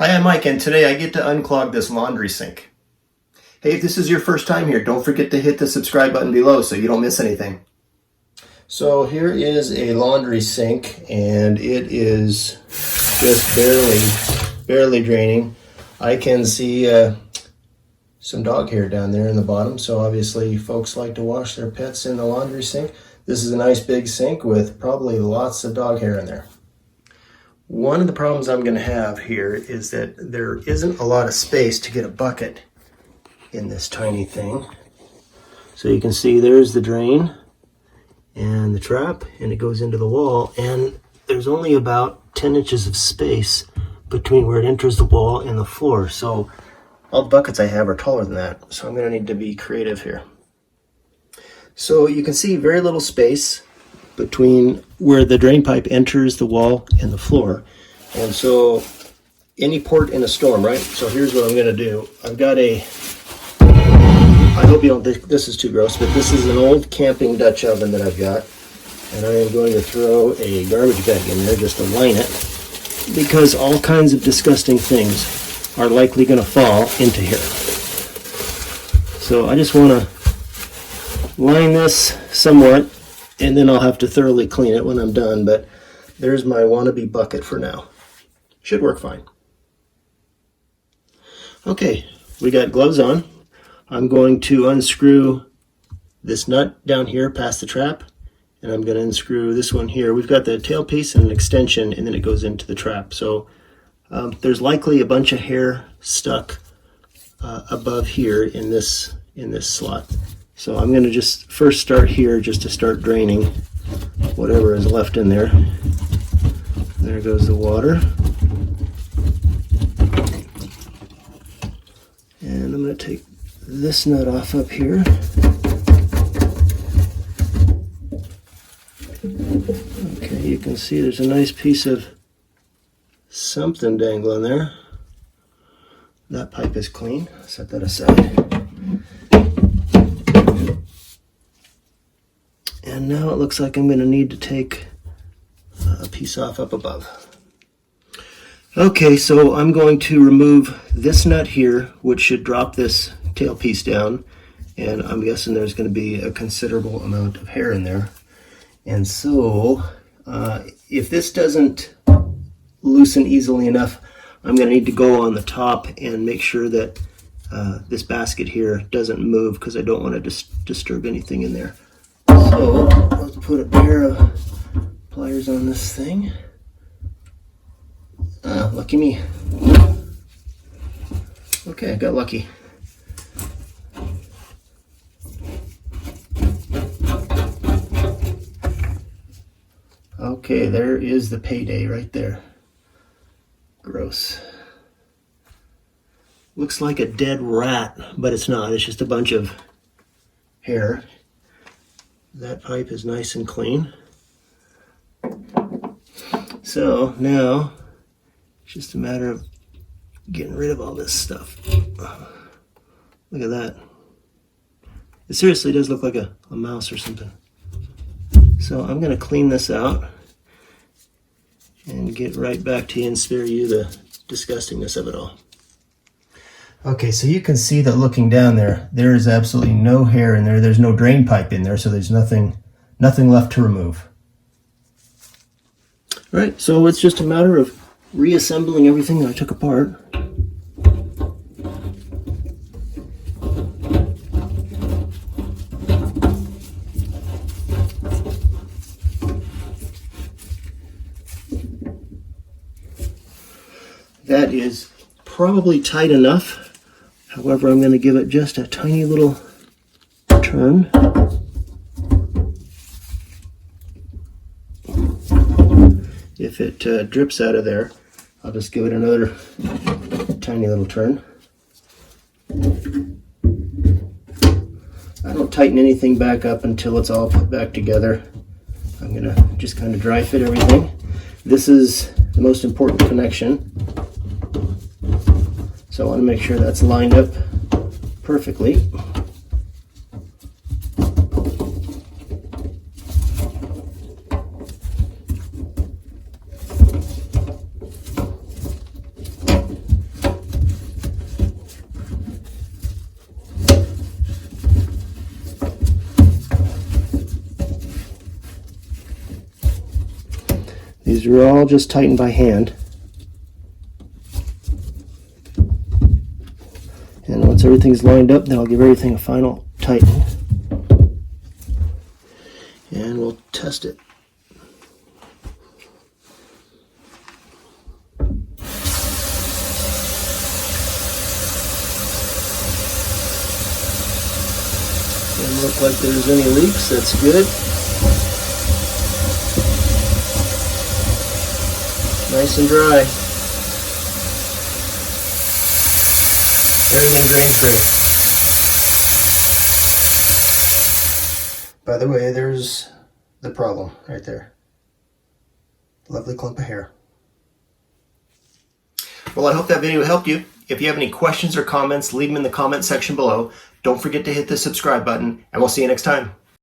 Hi, I'm Mike, and today I get to unclog this laundry sink. Hey, if this is your first time here, don't forget to hit the subscribe button below so you don't miss anything. So here is a laundry sink, and it is just barely draining. I can see some dog hair down there in the bottom, so obviously folks like to wash their pets in the laundry sink. This is a nice big sink with probably lots of dog hair in there. One of the problems I'm going to have here is that there isn't a lot of space to get a bucket in this tiny thing. So you can see there's the drain and the trap, and it goes into the wall, and there's only about 10 inches of space between where it enters the wall and the floor. So all the buckets I have are taller than that, so I'm going to need to be creative here. So you can see very little space between where the drain pipe enters the wall and the floor. And so any port in a storm, right? So here's what I'm going to do. I've got I hope you don't think this is too gross, but this is an old camping Dutch oven that I've got. And I am going to throw a garbage bag in there just to line it, because all kinds of disgusting things are likely going to fall into here. So I just want to line this somewhat, and then I'll have to thoroughly clean it when I'm done, but there's my wannabe bucket for now. Should work fine. Okay, we got gloves on. I'm going to unscrew this nut down here past the trap, and I'm going to unscrew this one here. We've got the tailpiece and an extension, and then it goes into the trap. So there's likely a bunch of hair stuck above here in this slot. So I'm going to just first start here just to start draining whatever is left in there. There goes the water. And I'm going to take this nut off up here. Okay, you can see there's a nice piece of something dangling there. That pipe is clean. Set that aside. And now it looks like I'm going to need to take a piece off up above. Okay, so I'm going to remove this nut here, which should drop this tailpiece down, and I'm guessing there's going to be a considerable amount of hair in there. And so if this doesn't loosen easily enough, I'm going to need to go on the top and make sure that this basket here doesn't move, because I don't want to disturb anything in there. So let's put a pair of pliers on this thing. Lucky me. Okay, I got lucky. Okay, there is the payday right there. Gross. Looks like a dead rat, but it's not. It's just a bunch of hair. That pipe is nice and clean. So now it's just a matter of getting rid of all this stuff. Look at that. It seriously does look like a mouse or something. So I'm going to clean this out and get right back to you and spare you the disgustingness of it all. Okay, so you can see that looking down there, there is absolutely no hair in there. There's no drain pipe in there, so there's nothing left to remove. All right, so it's just a matter of reassembling everything that I took apart. That is probably tight enough. However, I'm going to give it just a tiny little turn. If it drips out of there, I'll just give it another tiny little turn. I don't tighten anything back up until it's all put back together. I'm going to just kind of dry fit everything. This is the most important connection. So I want to make sure that's lined up perfectly. are all just tightened by hand. And once everything's lined up, then I'll give everything a final tighten. And we'll test it. Doesn't look like there's any leaks, that's good. Nice and dry. Everything drains great. By the way, there's the problem right there. Lovely clump of hair. Well, I hope that video helped you. If you have any questions or comments, leave them in the comment section below. Don't forget to hit the subscribe button, and we'll see you next time.